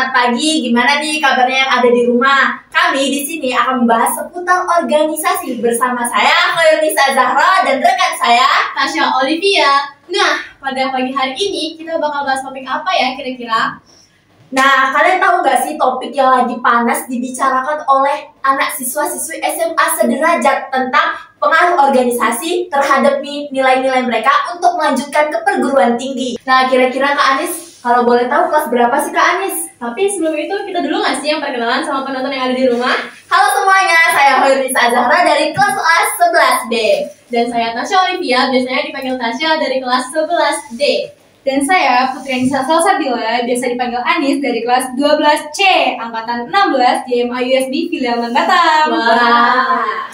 selamat pagi. Gimana nih kabarnya yang ada di rumah? Kami di sini akan membahas seputar organisasi bersama saya, Khairunisa Zahra, dan rekan saya, Tasya Olivia. Nah, pada pagi hari ini kita bakal bahas topik apa ya kira-kira? Nah, kalian tahu gak sih topik yang lagi panas dibicarakan oleh anak siswa-siswi SMA sederajat tentang pengaruh organisasi terhadap nilai-nilai mereka untuk melanjutkan ke perguruan tinggi. Nah, kira-kira Kak Anis, kalau boleh tahu kelas berapa sih Kak Anis? Tapi sebelum itu kita dulu nggak sih yang perkenalan sama penonton yang ada di rumah? Halo semuanya, saya Khairunisa Zahra dari kelas A 11B. Dan saya Tasya Olivia, biasanya dipanggil Tasya dari kelas 11D. Dan saya Putri Anissa Salsabila, biasa dipanggil Anis dari kelas 12C, angkatan 16 di MIUSB Filial Batam. Wah.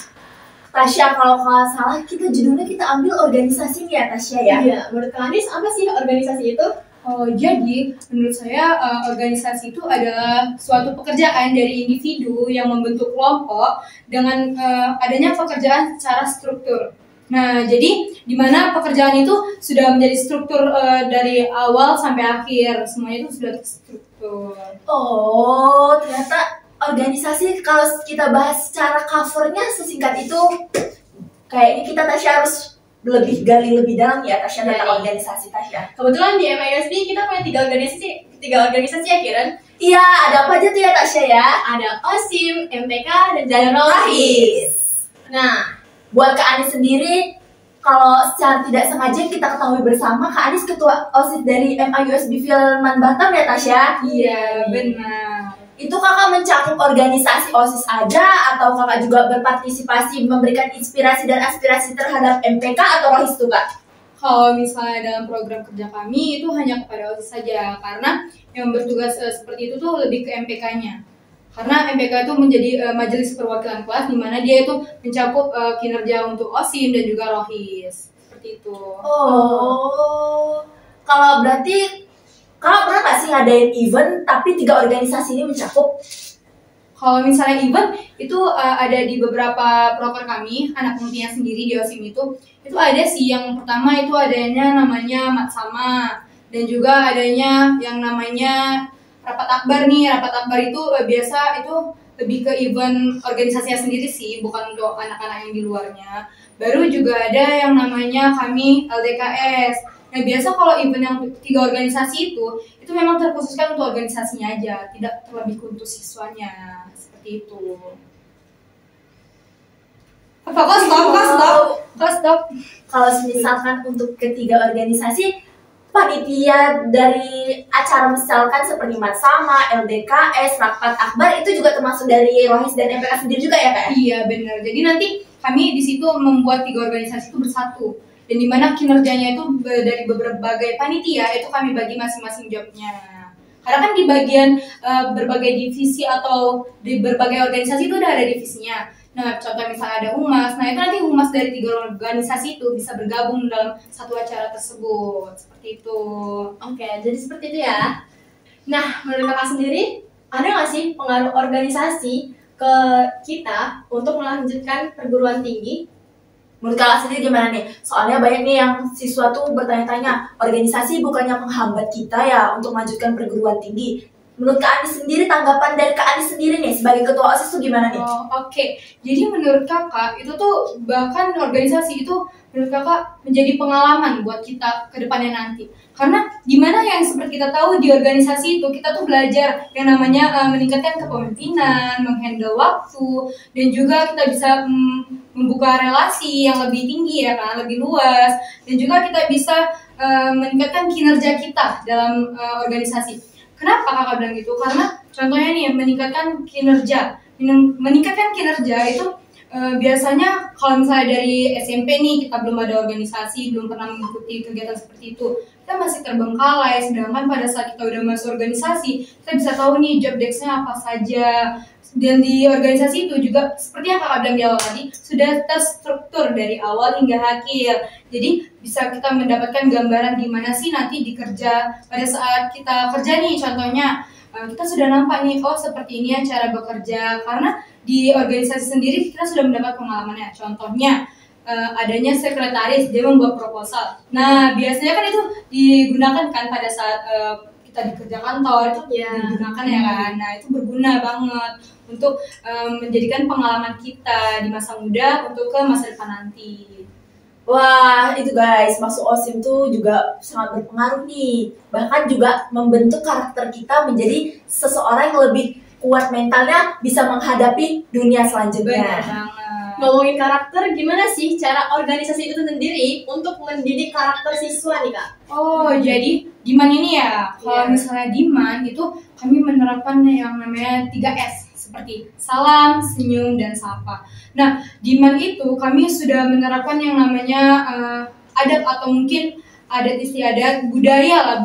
Tasya, kalau nggak salah kita judulnya kita ambil organisasi nih ya Tasya ya? Iya, menurut Kak Anis apa sih organisasi itu? Jadi, menurut saya organisasi itu adalah suatu pekerjaan dari individu yang membentuk kelompok dengan adanya pekerjaan secara struktur. Nah, jadi di mana pekerjaan itu sudah menjadi struktur dari awal sampai akhir, semuanya itu sudah terstruktur. Oh, ternyata organisasi kalau kita bahas secara covernya sesingkat itu, kayaknya kita Tasya harus lebih gali lebih dalam ya Tasya tentang organisasi Tasya. Kebetulan di MIUSB kita punya tiga organisasi ya Kiran? Iya, ada apa aja tuh ya Tasya ya? Ada OSIM, MPK, dan Rohis. Nah, buat Kak Anis sendiri, kalau secara tidak sengaja kita ketahui bersama, Kak Anis ketua OSIS dari MIUSB Filial Batam ya Tasya? Iya, benar. Itu kakak mencakup organisasi OSIS aja atau kakak juga berpartisipasi memberikan inspirasi dan aspirasi terhadap MPK atau Rohis tuh Kak? Kalau misalnya dalam program kerja kami itu hanya kepada OSIS saja, karena yang bertugas seperti itu tuh lebih ke MPK-nya. Karena MPK itu menjadi majelis perwakilan kelas, di mana dia itu mencakup kinerja untuk OSIM dan juga Rohis. Seperti itu. Oh, kalau berarti kakak pernah nggak sih ngadain event tapi 3 organisasi ini mencakup? Kalau misalnya event itu ada di beberapa proker kami, anak mutia sendiri di OSIM itu ada sih. Yang pertama itu adanya namanya Matsama, dan juga adanya yang namanya rapat akbar nih. Rapat akbar itu biasa itu lebih ke event organisasinya sendiri sih, bukan untuk anak-anak yang di luarnya. Baru juga ada yang namanya kami LDKS. Nah, biasa kalau event yang 3 organisasi itu memang terkhususkan untuk organisasinya aja, tidak terlebih ke untuk siswanya. Seperti itu. Apa kok stop? Kalau misalkan untuk ketiga organisasi, panitia dari acara misalkan seperti Matsama, LDKS, Rapat Akbar itu juga termasuk dari Rohis dan MPK sendiri juga ya Kak? Iya benar. Jadi nanti kami di situ membuat 3 organisasi itu bersatu. Dan di mana kinerjanya itu dari berbagai panitia itu kami bagi masing-masing jobnya. Karena kan di bagian berbagai divisi atau di berbagai organisasi itu udah ada divisinya. Nah, contoh misalnya ada humas, nah itu nanti humas dari 3 organisasi itu bisa bergabung dalam satu acara tersebut. Seperti itu. Oke, jadi seperti itu ya. Nah, menurut kakak sendiri, ada nggak sih pengaruh organisasi ke kita untuk melanjutkan perguruan tinggi? Menurut kakak sendiri gimana nih? Soalnya banyak nih yang siswa tuh bertanya-tanya, organisasi bukannya menghambat kita ya untuk melanjutkan perguruan tinggi. Menurut Kak Anis sendiri, tanggapan dari Kak Anis sendiri nih sebagai ketua OSIS tuh gimana nih? Oke. Jadi menurut kakak itu tuh bahkan organisasi itu menurut kakak menjadi pengalaman buat kita ke depannya nanti. Karena gimana yang seperti kita tahu di organisasi itu kita tuh belajar yang namanya meningkatkan kepemimpinan, menghandle waktu, dan juga kita bisa membuka relasi yang lebih tinggi ya kan, lebih luas, dan juga kita bisa meningkatkan kinerja kita dalam organisasi. Kenapa kakak bilang gitu? Karena contohnya nih meningkatkan kinerja. Meningkatkan kinerja itu biasanya kalau misalnya dari SMP nih kita belum ada organisasi, belum pernah mengikuti kegiatan seperti itu, kita masih terbengkalai. Sedangkan pada saat kita udah masuk organisasi, kita bisa tahu nih job desk-nya apa saja. Dan di organisasi itu juga seperti yang kakak bilang di awal tadi, sudah terstruktur dari awal hingga akhir. Jadi bisa kita mendapatkan gambaran gimana sih nanti dikerja pada saat kita kerja nih. Contohnya kita sudah nampak nih, oh seperti ini ya cara bekerja. Karena di organisasi sendiri kita sudah mendapat pengalamannya. Contohnya adanya sekretaris, dia membuat proposal. Nah biasanya kan itu digunakan kan pada saat kita di kerja kantor itu digunakan ya kan. Nah itu berguna banget untuk menjadikan pengalaman kita di masa muda untuk ke masa depan nanti. Wah, itu guys, masuk OSIM tuh juga sangat berpengaruh nih. Bahkan juga membentuk karakter kita menjadi seseorang yang lebih kuat mentalnya, bisa menghadapi dunia selanjutnya. Benar banget. Ngomongin karakter, gimana sih cara organisasi itu sendiri untuk mendidik karakter siswa nih Kak? Oh, jadi Diman ini ya. Kalau misalnya Diman itu kami menerapkan yang namanya 3S seperti salam, senyum, dan sapa. Nah, Diman itu kami sudah menerapkan yang namanya adat atau mungkin adat istiadat budaya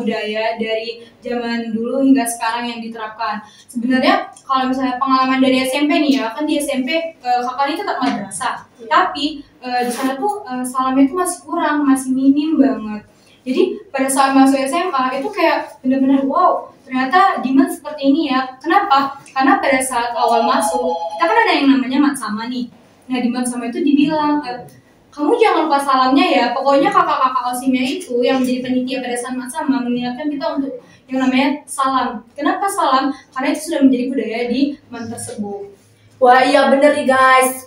dari zaman dulu hingga sekarang yang diterapkan. Sebenarnya kalau misalnya pengalaman dari SMP nih ya, kan di SMP kakak ini tetap madrasah, tapi di sana tuh salamnya itu masih kurang, masih minim banget. Jadi pada saat masuk SMA itu kayak benar-benar wow, ternyata Diman seperti ini ya. Kenapa? Karena pada saat awal masuk kita kan ada yang namanya mat sama nih. Nah di mat sama itu dibilang kamu jangan lupa salamnya ya. Pokoknya kakak-kakak OSIMnya itu yang menjadi panitia pada saat mat sama mengingatkan kita untuk yang namanya salam. Kenapa salam? Karena itu sudah menjadi budaya di mat tersebut. Wah iya bener nih guys.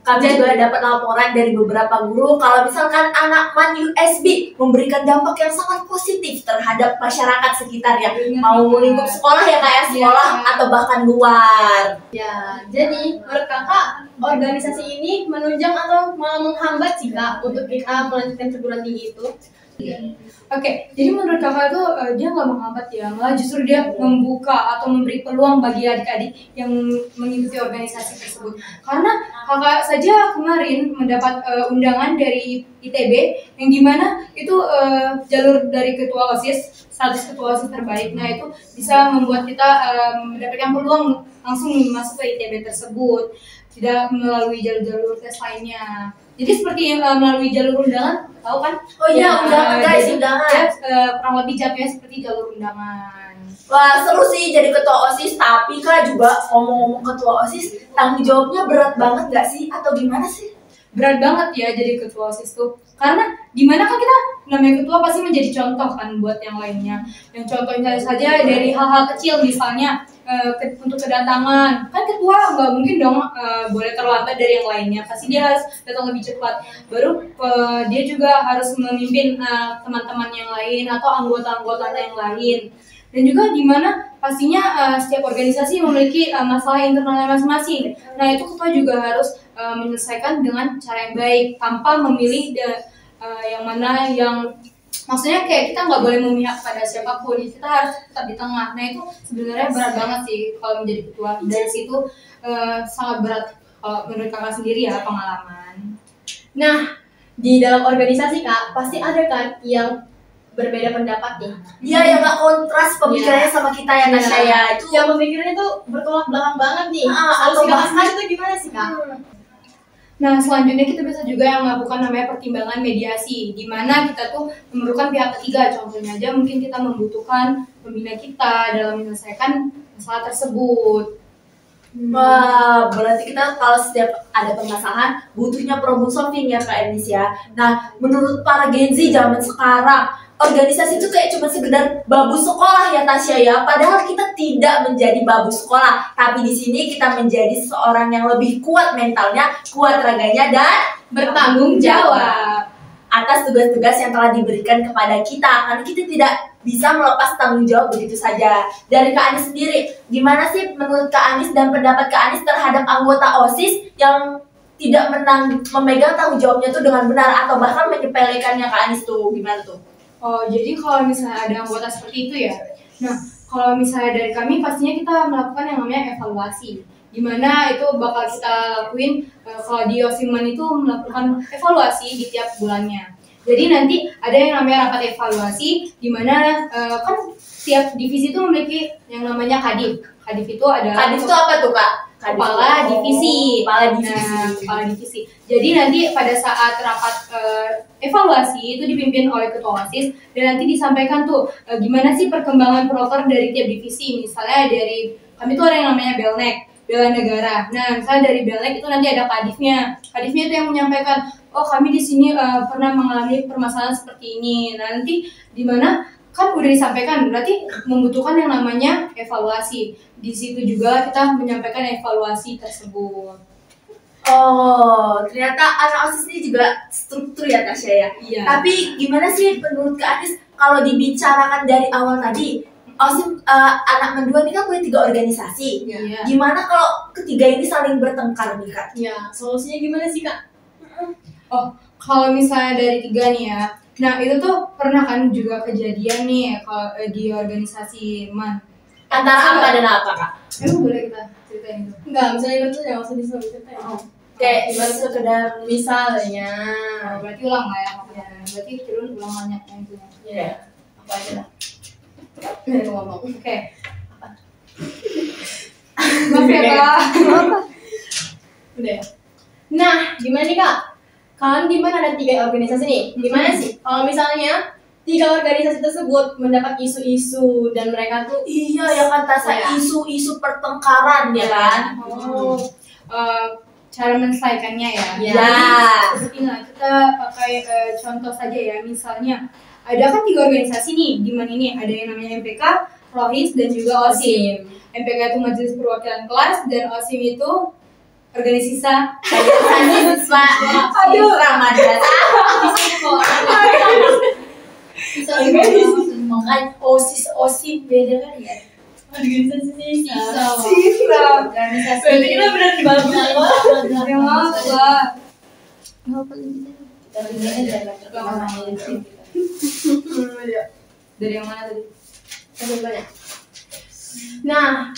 Kami juga dapat laporan dari beberapa guru kalau misalkan anak MAN USB memberikan dampak yang sangat positif terhadap masyarakat sekitar ya. Mau lingkup sekolah ya kayak sekolah atau bahkan luar. Ya, jadi menurut kakak organisasi ini menunjang atau malah menghambat sih Kak untuk kita melanjutkan perguruan tinggi itu? Oke, jadi menurut kakak itu dia nggak menghambat ya, malah justru dia membuka atau memberi peluang bagi adik-adik yang mengikuti organisasi tersebut. Karena kakak saja kemarin mendapat undangan dari ITB yang dimana itu jalur dari ketua OSIS, status ketua OSIS terbaik. Nah itu bisa membuat kita mendapatkan peluang langsung masuk ke ITB tersebut, tidak melalui jalur-jalur tes lainnya. Jadi seperti melalui jalur undangan, tahu kan? Oh iya, undangan guys, undangan. Ya, kurang lebih jatuhnya seperti jalur undangan. Wah seru sih jadi ketua OSIS, tapi Kak juga ngomong-ngomong ketua OSIS, tanggung jawabnya berat banget gak sih? Atau gimana sih? Berat banget ya jadi ketua OSIS tuh. Karena dimana kan kita namanya ketua pasti menjadi contoh kan buat yang lainnya. Yang contohnya saja dari hal-hal kecil misalnya untuk kedatangan. Kan ketua nggak mungkin dong boleh terlambat dari yang lainnya. Pasti dia harus datang lebih cepat. Baru dia juga harus memimpin teman-teman yang lain atau anggota-anggota yang lain. Dan juga di mana pastinya setiap organisasi memiliki masalah internalnya masing-masing. Nah itu ketua juga harus menyelesaikan dengan cara yang baik tanpa memilih yang mana yang maksudnya kayak kita nggak boleh memihak pada siapapun, kita harus tetap di tengah. Nah itu sebenarnya berat banget sih kalau menjadi ketua. Dari situ sangat berat kalau menurut kakak sendiri ya pengalaman. Nah di dalam organisasi Kak pasti ada kan yang berbeda pendapat nih. Iya yang gak kontras pemikirannya sama kita ya Tasya ya. Itu yang pemikirannya tuh bertolak belakang banget nih. atau bahkan itu gimana sih Kak? Nah selanjutnya kita bisa juga yang melakukan namanya pertimbangan mediasi, di mana kita tuh memerlukan pihak ketiga. Contohnya aja mungkin kita membutuhkan pembina kita dalam menyelesaikan masalah tersebut. Wah, berarti kita kalau setiap ada permasalahan butuhnya problem solving ya Kak Ernest ya. Nah, menurut para Gen Z zaman sekarang, organisasi itu kayak cuma sekedar babu sekolah ya Tasya ya. Padahal kita tidak menjadi babu sekolah, tapi di sini kita menjadi seorang yang lebih kuat mentalnya, kuat raganya dan Bertanggung jawab atas tugas-tugas yang telah diberikan kepada kita. Karena kita tidak bisa melepas tanggung jawab begitu saja. Dari Kak Anis sendiri, gimana sih menurut Kak Anis dan pendapat Kak Anis terhadap anggota OSIS yang tidak memegang tanggung jawabnya tuh dengan benar atau bahkan menyepelekannya Kak Anis tuh gimana tuh? Oh, jadi kalau misalnya ada anggota seperti itu ya. Nah, kalau misalnya dari kami pastinya kita melakukan yang namanya evaluasi. Di mana itu bakal kita lakuin kalau di Osiman itu melakukan evaluasi di tiap bulannya. Jadi nanti ada yang namanya rapat evaluasi di mana kan tiap divisi itu memiliki yang namanya kadif. Kadif itu adalah Kadif itu apa tuh Kak? Kepala divisi. Kepala divisi. Nah, kepala divisi. Jadi nanti pada saat rapat evaluasi itu dipimpin oleh ketua OSIS dan nanti disampaikan tuh gimana sih perkembangan proker dari tiap divisi. Misalnya dari kami tuh ada yang namanya Belnek, bela negara. Nah, misalnya dari Belnek itu nanti ada kadifnya. Kadifnya itu yang menyampaikan, oh kami di sini pernah mengalami permasalahan seperti ini. Nah, nanti di mana kan udah disampaikan, berarti membutuhkan yang namanya evaluasi. Di situ juga kita menyampaikan evaluasi tersebut. Oh, ternyata anak OSIS ini juga struktur ya Tasya ya. Iya. Tapi gimana sih menurut Kak Anis kalau dibicarakan dari awal tadi, OSIS anak mendua ini kan punya 3 organisasi. Iya. Gimana kalau ketiga ini saling bertengkar nih Kak? Ya, solusinya gimana sih Kak? Oh, kalau misalnya dari 3 nih ya, nah itu tuh pernah kan juga kejadian nih kalau di organisasi MAN. Antara apa dan apa Kak? Emang boleh kita ceritain itu? Enggak, misalnya itu jangan usah diceritain. Kayak Gimana sekedar misalnya. Oh, berarti ulang lah ya maksudnya. Berarti turun ulang banyak yang itu. Ya, apa aja lah. Dari ngomong. Oke. Maaf ya Kak. Udah ya. Nah, gimana nih Kak? Kan di mana ada 3 organisasi nih? Gimana sih kalau misalnya 3 organisasi tersebut mendapat isu-isu dan mereka tuh iya ya kan Tasya, Iya. isu-isu pertengkaran ya kan? Oh, cara menyelesaikannya ya. Ya. Jadi, seperti lah kita pakai contoh saja ya, misalnya ada kan 3 organisasi nih, di mana ini ada yang namanya MPK, Rohis dan juga OSIM. MPK itu Majelis Perwakilan Kelas dan OSIM itu organisasi Siswa Ramadan. Kan OSIS beda kan ya? organisasi sisa. Organisasi. Berarti kita benar di bawah. Ya maaf lah. Dari yang mana tadi? Nah,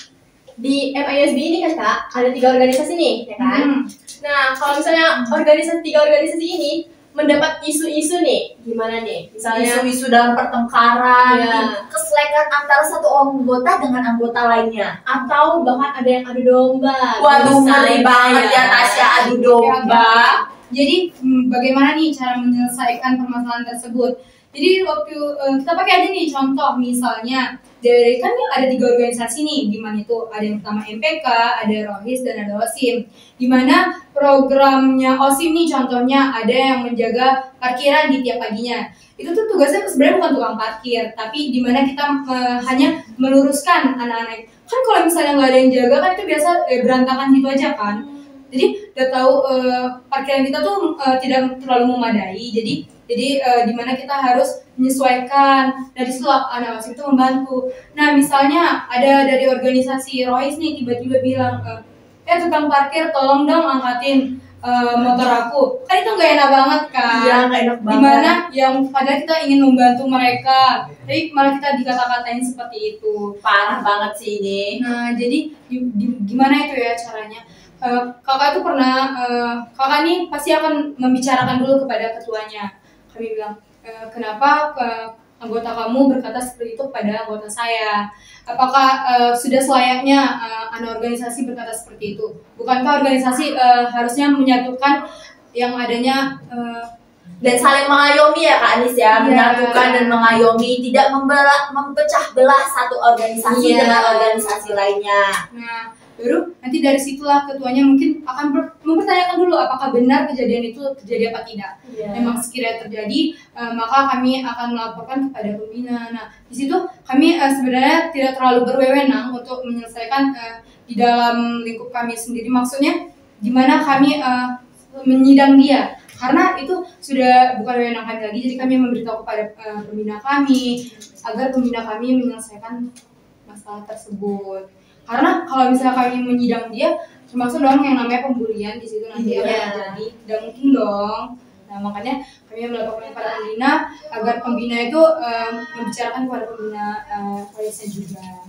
di MISB ini kan Kak, ada 3 organisasi nih, ya kan? Nah, kalau misalnya 3 organisasi ini mendapat isu-isu nih, gimana nih? Misalnya Isu-isu dalam pertengkaran, Iya. keselekan antara satu anggota dengan anggota lainnya. atau bahkan ada yang adu domba. Waduh, Misalnya. ngeri banget ya Tasya adu domba. Jadi bagaimana nih cara menyelesaikan permasalahan tersebut? Jadi waktu kita pakai aja nih contoh misalnya dari kan ada 3 organisasi nih, di mana itu ada yang pertama MPK, ada Rohis dan ada OSIM. Di mana programnya OSIM nih contohnya ada yang menjaga parkiran di tiap paginya. Itu tuh tugasnya sebenarnya bukan tukang parkir, tapi di mana kita hanya meluruskan anak-anak. Kan kalau misalnya nggak ada yang jaga kan itu biasa berantakan gitu aja kan. Jadi udah tahu parkiran kita tuh tidak terlalu memadai. Jadi di mana kita harus menyesuaikan. Dari situ anak OSIM itu membantu. Nah misalnya ada dari organisasi Rohis nih tiba-tiba bilang, tukang parkir tolong dong angkatin motor aku. Kan itu nggak enak banget kan? Iya, nggak enak banget. Dimana yang padahal kita ingin membantu mereka, tapi malah kita dikata-katain seperti itu. Parah banget sih ini. Nah, jadi gimana itu ya caranya? Kakak tuh pernah, kakak nih pasti akan membicarakan dulu kepada ketuanya. Kami bilang, kenapa anggota kamu berkata seperti itu kepada anggota saya? Apakah sudah selayaknya anak organisasi berkata seperti itu? Bukankah organisasi harusnya menyatukan yang adanya Dan saling mengayomi ya Kak Anis ya, Iya. menyatukan dan mengayomi, tidak mempecah belah satu organisasi Iya. dengan organisasi lainnya. Nah, baru nanti dari situlah ketuanya mungkin akan mempertanyakan dulu apakah benar kejadian itu terjadi apa tidak. Memang sekiranya terjadi, maka kami akan melaporkan kepada pembina. Nah, di situ kami sebenarnya tidak terlalu berwenang untuk menyelesaikan di dalam lingkup kami sendiri. Maksudnya, gimana kami menyidang dia. Karena itu sudah bukan wewenang kami lagi, jadi kami memberitahu kepada pembina kami agar pembina kami menyelesaikan masalah tersebut. Karena kalau misalnya kami menyidang dia, termasuk dong yang namanya pembulian di situ nanti akan terjadi, tidak mungkin dong. Nah makanya kami melaporkan kepada pembina agar pembina itu membicarakan kepada pembina polisi juga.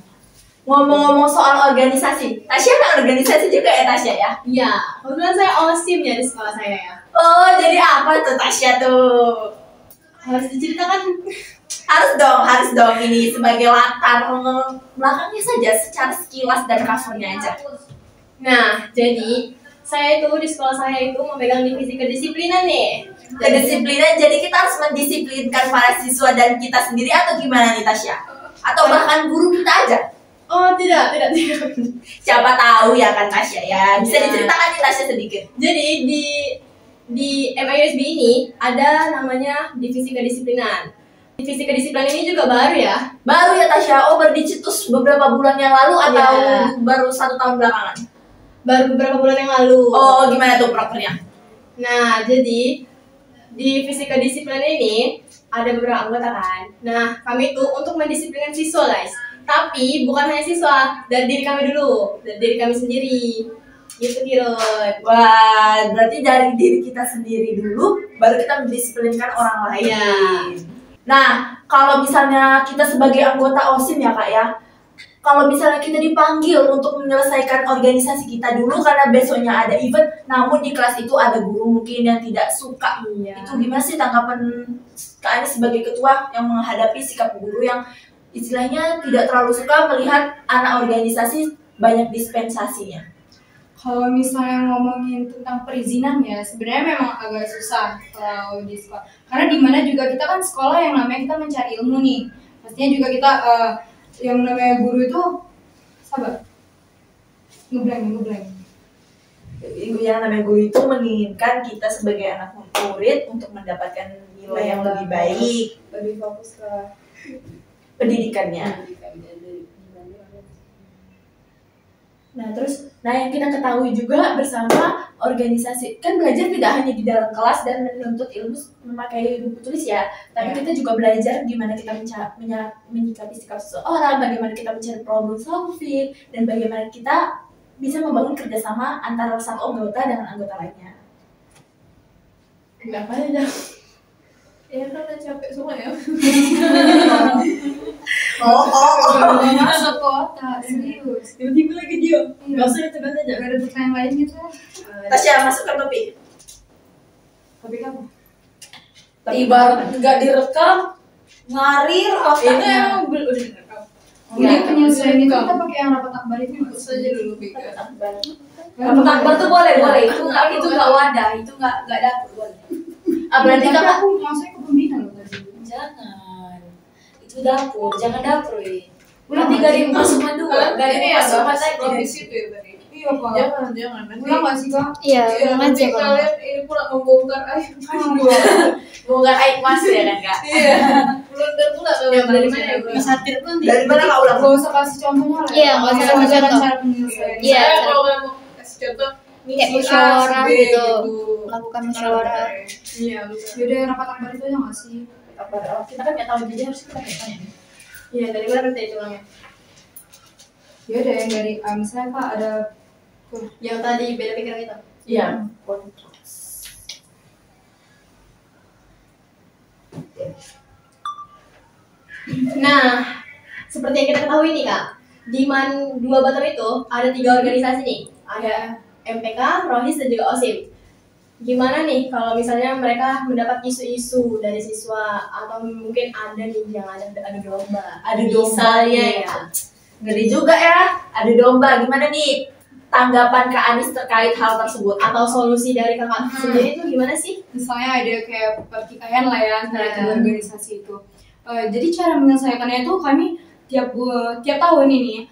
Ngomong-ngomong soal organisasi, Tasya kan organisasi juga ya Tasya ya? Iya, kebetulan saya OSIM ya di sekolah saya ya. Oh, jadi apa tuh Tasya tuh? Harus diceritakan. Harus dong ini sebagai latar belakangnya saja secara sekilas dan kasurnya aja. Nah, jadi saya itu di sekolah saya itu memegang divisi kedisiplinan nih. Kedisiplinan, jadi kita harus mendisiplinkan para siswa dan kita sendiri atau gimana nih Tasya? Atau bahkan guru kita aja? Oh, tidak. Siapa tahu ya kan Tasya ya. Bisa Iya. diceritakan nih Tasya sedikit. Jadi di MISB ini ada namanya divisi kedisiplinan. Divisi kedisiplinan ini juga baru ya. Baru ya Tasya? Oh, baru dicetus beberapa bulan yang lalu atau baru 1 tahun belakangan? Baru beberapa bulan yang lalu. Oh, gimana tuh prokernya? Nah, jadi di divisi kedisiplinan ini ada beberapa anggota kan. Nah, kami tuh untuk mendisiplinkan siswa guys. Tapi bukan hanya siswa, dari diri kami dulu, dari diri kami sendiri. Gitu Kirun. Wah, berarti dari diri kita sendiri dulu, baru kita mendisiplinkan orang lain. Iya. Nah, kalau misalnya kita sebagai anggota OSIM ya Kak ya, kalau misalnya kita dipanggil untuk menyelesaikan organisasi kita dulu karena besoknya ada event, namun di kelas itu ada guru mungkin yang tidak suka. Iya. Itu gimana sih tanggapan Kak Anis sebagai ketua yang menghadapi sikap guru yang istilahnya tidak terlalu suka melihat anak organisasi banyak dispensasinya? Kalau misalnya ngomongin tentang perizinan ya, sebenarnya memang agak susah kalau di sekolah. Karena di mana juga kita kan sekolah yang namanya kita mencari ilmu nih. Pastinya juga kita yang namanya guru itu sabar. Ngeblank. Yang namanya guru itu menginginkan kita sebagai anak murid untuk mendapatkan nilai yang lebih baik, Lebih fokus ke pendidikannya. Nah yang kita ketahui juga bersama organisasi, kan belajar tidak hanya di dalam kelas dan menuntut ilmu memakai buku tulis ya, tapi kita juga belajar gimana kita menyikapi sikap seseorang, bagaimana kita mencari problem solving, dan bagaimana kita bisa membangun kerjasama antara satu anggota dengan anggota lainnya. Enggak apa aja. ya kan capek semua ya. Masuk kota, serius. tiba-tiba lagi dia. Enggak usah ditebak aja. Gak ada pertanyaan lain gitu. Tasya, masukkan topik. Topik apa? Ibarat nggak direkam, ngarir Ini otaknya. emang udah direkam. Ini penyelesaian itu kita pakai yang rapat akbar itu nggak? Terus aja dulu Bika. Rapat akbar tuh boleh, itu nggak wadah, itu nggak dapur boleh. Berarti Tapi kakak aku masuknya ke pembina loh tadi. jangan, itu dapur, jangan dapur ya. Ulang Nanti nggak gak sih? dimasukan dulu, gak Ini ya dimasukan bahas lagi. profesi itu ya tadi. Iya pak. Jangan nanti. Ulang nggak sih kak? Iya, Iya, ulang nanti aja kalau. kalian ini pula membongkar aib. Bongkar aib mas ya kan kak? Iya. Blunder pula kalau Yang dari mana mana ya? ya? Satir pun Dari mana kak ulang? Gak usah kasih contohnya lah. Iya, nggak usah kasih Cara- contoh. Cara penyelesaian. Iya, Saya cara- kalau kamu kasih contoh Kayak misi A, musyawarah si B gitu. gitu. Melakukan musyawarah. Iya, bisa. Yaudah rapat akbar itu aja nggak sih? Kita kan nggak tahu jadi harus kita tanya. Iya, dari mana berarti itu ulangnya? Yaudah yang dari misalnya kak ada Yang tadi beda pikiran itu. Iya. Nah, seperti yang kita ketahui nih kak, di Man 2 Batam itu ada 3 organisasi nih, ada MPK, Rohis, dan juga OSIM. Gimana nih kalau misalnya mereka mendapat isu-isu dari siswa atau mungkin ada nih yang ada domba, Ada domba. misalnya ya. Ngeri juga ya, ada domba. Gimana nih tanggapan Kak Anis terkait hal tersebut? Atau solusi dari kakak sendiri itu gimana sih? misalnya ada kayak pertikaian lah ya antara Nah. kedua organisasi itu. Jadi cara menyelesaikannya itu kami tiap tahun ini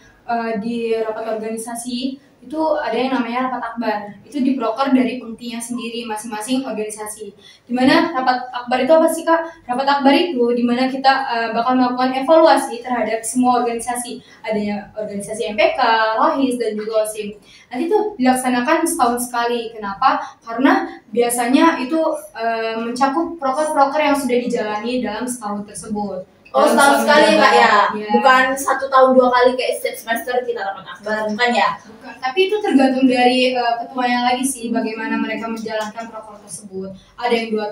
di rapat organisasi itu ada yang namanya rapat akbar. Itu diproker dari pengtinya sendiri masing-masing organisasi. Dimana rapat akbar itu apa sih kak? Rapat akbar itu dimana kita bakal melakukan evaluasi terhadap semua organisasi. Adanya organisasi MPK, Rohis, dan juga OSIM. Nanti itu dilaksanakan setahun sekali. Kenapa? Karena biasanya itu mencakup proker-proker yang sudah dijalani dalam setahun tersebut. Oh, Dalam setahun sekali ya kak ya? Iya. Bukan 1 tahun 2 kali kayak setiap semester kita rapat akbar, bukan ya? Bukan, tapi itu tergantung dari ketuanya lagi sih bagaimana mereka menjalankan protokol tersebut. Ada yang 2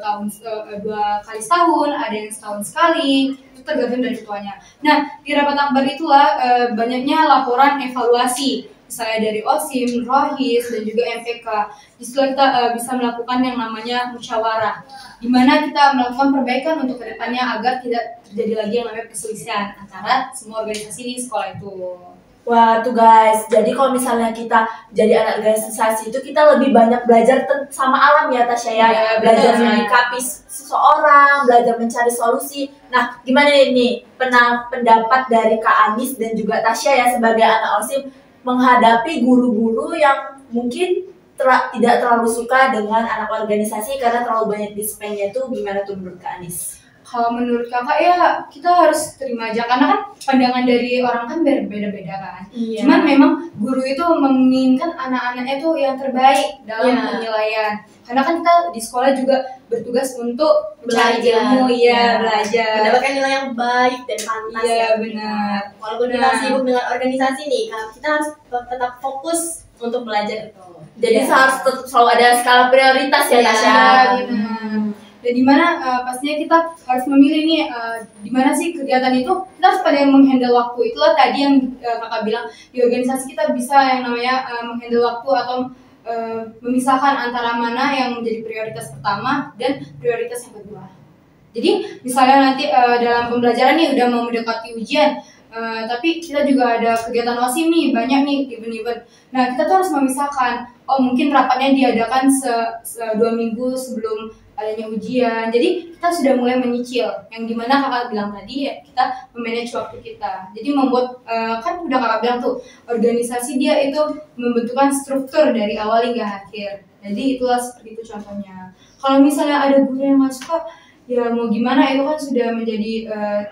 kali setahun, ada yang setahun sekali, itu tergantung dari ketuanya. Nah di rapat akbar itulah banyaknya laporan evaluasi, misalnya dari OSIM, Rohis, dan juga MPK. Disitulah kita bisa melakukan yang namanya musyawarah, di mana kita melakukan perbaikan untuk kedepannya agar tidak terjadi lagi yang namanya perselisihan antara semua organisasi di sekolah itu. Wah tuh guys, jadi kalau misalnya kita jadi anak organisasi itu kita lebih banyak belajar sama alam ya Tasya ya. Iya, Belajar benar. menyikapi seseorang, belajar mencari solusi. Nah gimana ini pendapat dari Kak Anis dan juga Tasya ya sebagai anak OSIM menghadapi guru-guru yang mungkin tidak terlalu suka dengan anak organisasi karena terlalu banyak dispennya tuh gimana tuh menurut Kak Anis? Kalau menurut kakak ya kita harus terima aja karena kan pandangan dari orang kan berbeda-beda kan. Iya. Cuman memang guru itu menginginkan anak-anaknya itu yang terbaik dalam Iya. penilaian. Karena kan kita di sekolah juga bertugas untuk mencari Belajar. ilmu, Iya. belajar. Mendapatkan nilai yang baik dan pantas. Iya, ya. benar. Walaupun kita Nah. sibuk dengan organisasi nih, kita harus tetap fokus untuk belajar itu. Jadi Iya. harus tetap selalu ada skala prioritas ya, Iya, Tasya. benar. Dan dimana pastinya kita harus memilih nih di mana sih kegiatan itu kita harus pada menghandle waktu. Itulah tadi yang kakak bilang di organisasi kita bisa yang namanya menghandle waktu atau memisahkan antara mana yang menjadi prioritas pertama dan prioritas yang kedua. Jadi misalnya nanti dalam pembelajaran nih udah mau mendekati ujian, tapi kita juga ada kegiatan OSIM nih, banyak nih event-event. Nah kita tuh harus memisahkan. Oh mungkin rapatnya diadakan 2 minggu sebelum adanya ujian. Jadi kita sudah mulai menyicil. Yang dimana kakak bilang tadi ya kita memanage waktu kita. Jadi membuat kan udah kakak bilang tuh organisasi dia itu membentukkan struktur dari awal hingga akhir. Jadi itulah seperti itu contohnya. Kalau misalnya ada guru yang nggak suka, ya mau gimana itu kan sudah menjadi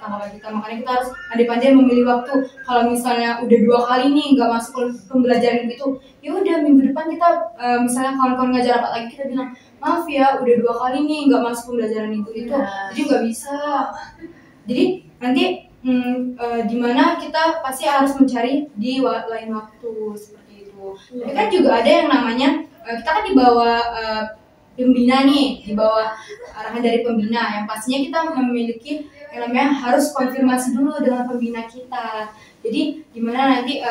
tanggapan kita. Makanya kita harus pandai-pandai memilih waktu. Kalau misalnya udah 2 kali nih nggak masuk pembelajaran itu, ya udah minggu depan kita misalnya kawan-kawan ngajar rapat lagi kita bilang maaf ya udah 2 kali nih nggak masuk pembelajaran itu. Jadi nggak bisa. Jadi nanti dimana kita pasti harus mencari di lain waktu seperti itu. Tapi kan juga ada yang namanya kita kan di bawah pembina nih, di bawah arahan dari pembina yang pastinya kita memiliki yang namanya harus konfirmasi dulu dengan pembina kita. Jadi dimana nanti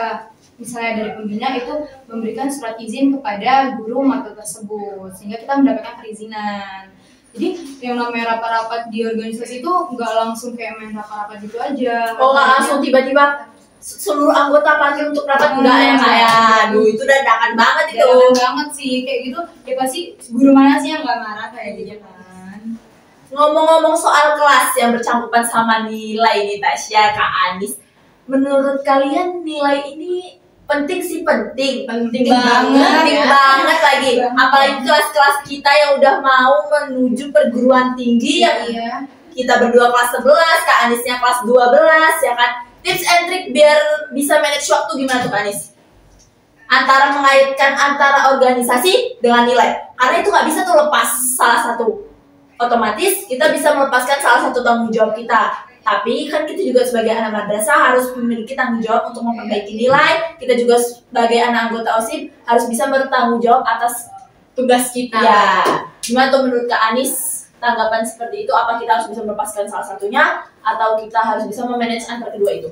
misalnya dari pembina itu memberikan surat izin kepada guru mata tersebut sehingga kita mendapatkan perizinan. Jadi yang namanya rapat-rapat di organisasi itu nggak langsung kayak main rapat-rapat gitu aja. Oh nggak langsung tiba-tiba seluruh anggota panggil untuk rapat enggak ya kayak aduh itu dadakan banget itu. Dadakan banget sih kayak gitu. Ya pasti guru mana sih yang nggak marah kayak gitu kan. Ngomong-ngomong soal kelas yang bercangkupan sama nilai nih Tasya, Kak Anis, menurut kalian nilai ini penting sih penting banget ya. banget lagi apalagi kelas-kelas kita yang udah mau menuju perguruan tinggi yang Iya. kita berdua kelas 11, Kak Anisnya kelas 12 ya kan. Tips and trick biar bisa manage waktu gimana tuh Kak Anis? Antara mengaitkan antara organisasi dengan nilai, karena itu nggak bisa tuh lepas salah satu. Otomatis kita bisa melepaskan salah satu tanggung jawab kita. Tapi kan kita juga sebagai anak madrasah harus memiliki tanggung jawab untuk memperbaiki nilai. Kita juga sebagai anak anggota OSIM harus bisa bertanggung jawab atas Tugas kita. ya. Gimana tuh menurut Kak Anis tanggapan seperti itu? Apa kita harus bisa melepaskan salah satunya atau kita harus bisa memanage antara kedua itu?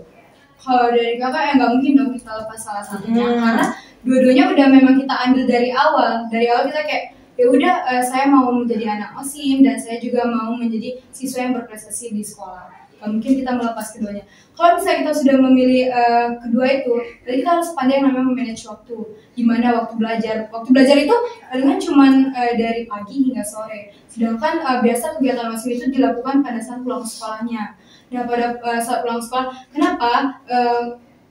Kalau dari kakak ya nggak mungkin dong kita lepas salah satunya karena dua-duanya udah memang kita ambil dari awal. Dari awal kita kayak ya udah saya mau menjadi anak OSIM dan saya juga mau menjadi siswa yang berprestasi di sekolah. Gak mungkin kita melepas keduanya. Kalau misalnya kita sudah memilih kedua itu, berarti kita harus pandai yang namanya memanage waktu. Gimana waktu belajar? Waktu belajar itu palingan cuman dari pagi hingga sore. Sedangkan biasa kegiatan OSIM itu dilakukan pada saat pulang sekolahnya. Nah pada saat pulang sekolah, kenapa?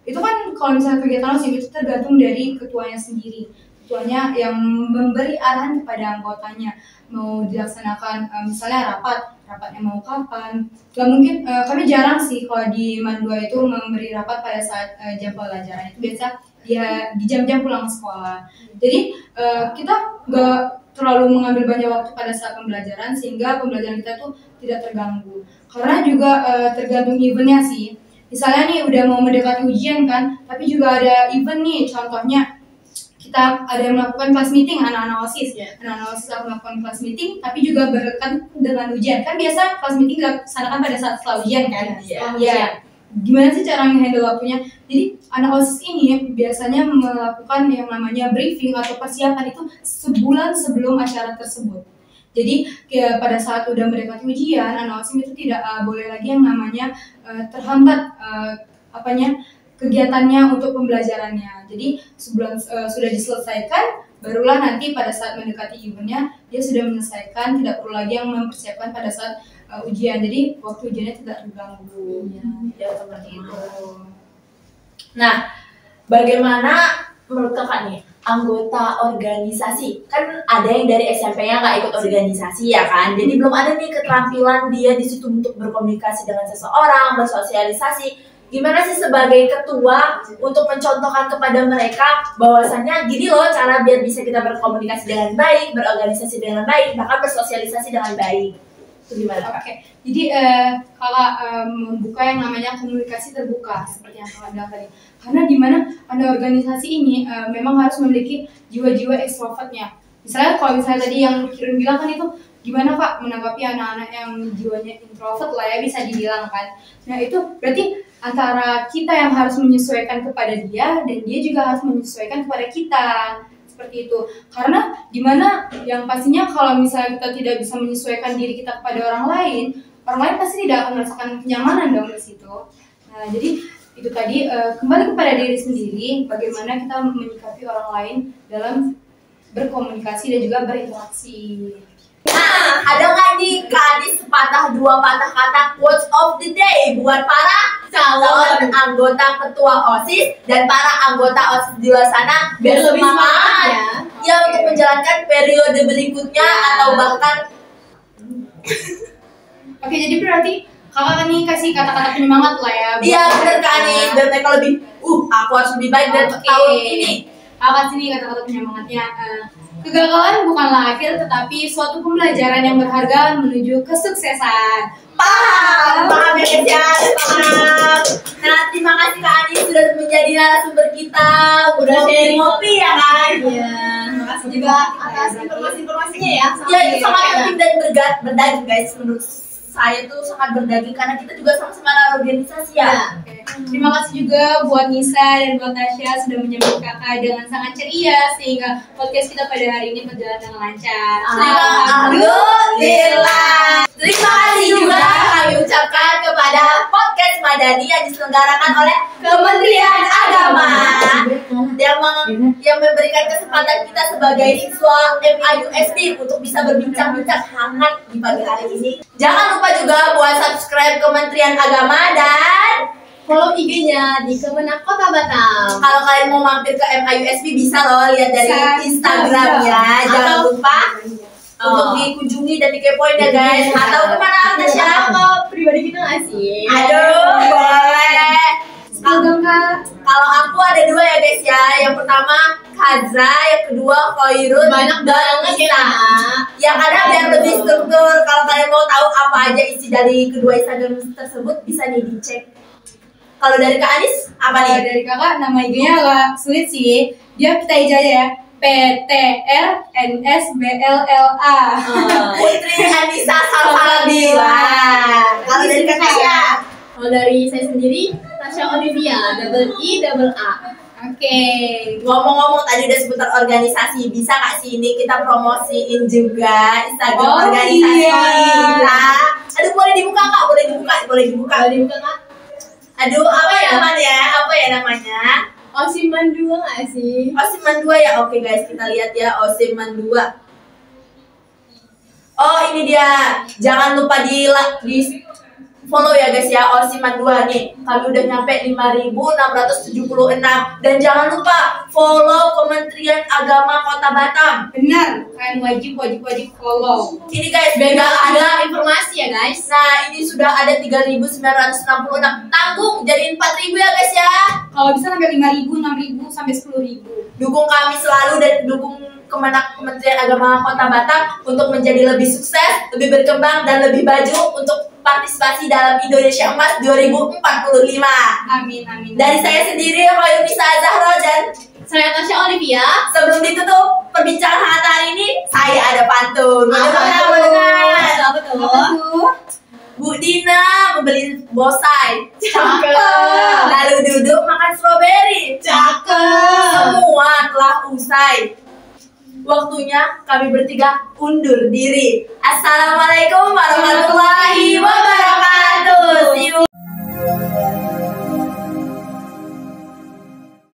Itu kan kalau misalnya kegiatan OSIM itu tergantung dari ketuanya sendiri. Ketuanya yang memberi arahan kepada anggotanya mau dilaksanakan misalnya rapatnya mau kapan. Gak mungkin kami jarang sih kalau di Mandua itu memberi rapat pada saat jam pelajaran. Itu biasa ya di jam-jam pulang sekolah. Jadi kita gak terlalu mengambil banyak waktu pada saat pembelajaran sehingga pembelajaran kita tuh tidak terganggu. Karena juga tergantung eventnya sih. Misalnya nih udah mau mendekati ujian kan, tapi juga ada event nih contohnya kita ada yang melakukan kelas meeting anak-anak OSIS. Anak-anak OSIS akan melakukan kelas meeting tapi juga berkaitan dengan ujian. Kan biasa kelas meeting dilaksanakan pada saat setelah ujian kan? Iya. Gimana sih cara nge-handle waktunya? Jadi anak OSIS ini biasanya melakukan yang namanya briefing atau persiapan itu sebulan sebelum acara tersebut. Jadi pada saat udah mendekati ujian, anak OSIS itu tidak boleh lagi yang namanya terhambat kegiatannya untuk pembelajarannya. Jadi sebulan sudah diselesaikan, barulah nanti pada saat mendekati eventnya dia sudah menyelesaikan, tidak perlu lagi yang mempersiapkan pada saat ujian. Jadi waktu ujiannya tidak terganggu. Ya seperti itu. Nah, bagaimana menurut kakak nih anggota organisasi. Kan ada yang dari SMP-nya nggak ikut organisasi ya kan, jadi belum ada nih keterampilan dia di situ untuk berkomunikasi dengan seseorang, bersosialisasi. Gimana sih sebagai ketua untuk mencontohkan kepada mereka bahwasannya gini loh cara biar bisa kita berkomunikasi dengan baik, berorganisasi dengan baik, bahkan bersosialisasi dengan baik. Itu gimana Kak? Oke, jadi kakak membuka yang namanya komunikasi terbuka seperti yang kakak bilang tadi. Karena di mana ada organisasi ini memang harus memiliki jiwa-jiwa ekstrovertnya. Misalnya kalau misalnya tadi yang Kirin bilang kan itu gimana Kak menanggapi anak-anak yang jiwanya introvert lah ya bisa dibilang kan. Nah itu berarti antara kita yang harus menyesuaikan kepada dia dan dia juga harus menyesuaikan kepada kita. Seperti itu. Karena dimana yang pastinya kalau misalnya kita tidak bisa menyesuaikan diri kita kepada orang lain pasti tidak akan merasakan kenyamanan dong di situ. Nah, jadi itu tadi kembali kepada diri sendiri, bagaimana kita menyikapi orang lain dalam berkomunikasi dan juga berinteraksi. Nah, ada nggak nih Kak Anis sepatah dua patah kata quotes of the day buat para calon anggota ketua OSIS dan para anggota OSIS di luar sana biar lebih semangat ya untuk menjalankan periode berikutnya atau bahkan. Oke, jadi berarti kakak nih kasih kata-kata penyemangat lah ya. Iya benar Kak Anis, biar mereka lebih aku harus lebih baik dari tahun ini. Kakak sini kata-kata penyemangatnya. Kegagalan bukanlah akhir, tetapi suatu pembelajaran yang berharga menuju kesuksesan. Paham ya guys ya, paham. Nah, terima kasih Kak Anis sudah menjadi narasumber kita, udah sharing ngopi ya kan. Iya, makasih juga atas informasi-informasinya ya. Ya itu sangat penting dan berdaging guys, menurut saya tuh sangat berdaging karena kita juga sama-sama organisasi ya. Oke. Terima kasih juga buat Nisa dan buat Tasya sudah menyambut kakak dengan sangat ceria sehingga podcast kita pada hari ini berjalan dengan lancar. Alhamdulillah. Terima kasih juga kami ucapkan kepada podcast Madani yang diselenggarakan oleh Kementerian Agama yang memberikan kesempatan kita sebagai siswa MIUSD untuk bisa berbincang-bincang hangat di pagi hari ini. Jangan lupa juga buat subscribe Kementerian Agama dan follow IG-nya di Kemenak Kota Batam. kalau kalian mau mampir ke MIUSB bisa loh lihat dari Instagram ya. Jangan lupa untuk dikunjungi dan dikepoin ya guys. Atau kemana Tasya? Atau pribadi kita nggak sih? Aduh, boleh. Agam Kak. Kalau aku ada dua ya guys ya. Yang pertama Kazra, yang kedua Khairul. Banyak banget ya. Yang ada biar lebih struktur. Kalau kalian mau tahu apa aja isi dari kedua Instagram tersebut bisa nih dicek. Kalau dari Kak Anis apa nih? Dari kakak nama IG-nya agak sulit sih. Dia kita aja ya. PTRNSBLLA. Putri Anissa Salsabila. Kalau dari Kak Tasya? Kalau dari saya sendiri, Tasya Olivia, double I, double A. Oke. Ngomong-ngomong tadi udah seputar organisasi, bisa nggak sih ini kita promosiin juga Instagram organisasi kita? Aduh boleh dibuka Kak? Boleh dibuka? Boleh dibuka Kak? Aduh apa ya namanya? Apa ya namanya? Osiman 2 nggak sih? Osiman 2 ya? Oke guys, kita lihat ya Osiman 2. Oh ini dia. Jangan lupa di follow ya guys ya Osiman 2 nih. Kami udah nyampe 5.676. Dan jangan lupa follow Kementerian Agama Kota Batam. Benar, kalian wajib follow. Ini guys, Biar sudah nggak ada ada informasi ya guys. Nah, ini sudah ada 3.966. Tanggung jadi 4.000 ya guys ya. Kalau bisa sampai 5.000, 6.000 sampai 10.000. Dukung kami selalu dan dukung Kementerian Agama Kota Batam untuk menjadi lebih sukses, lebih berkembang dan lebih maju untuk partisipasi dalam Indonesia Emas 2045. Amin. Dari saya sendiri, Hoyunisa Zahro dan Saya Tasya Olivia. sebelum ditutup perbincangan hangat hari ini, saya ada pantun. Mau dengar? Apa tuh? Bu Dina membeli bonsai. Cakep. Lalu duduk makan stroberi. Cakep. Semua telah usai. Waktunya kami bertiga undur diri. Assalamualaikum warahmatullahi wabarakatuh.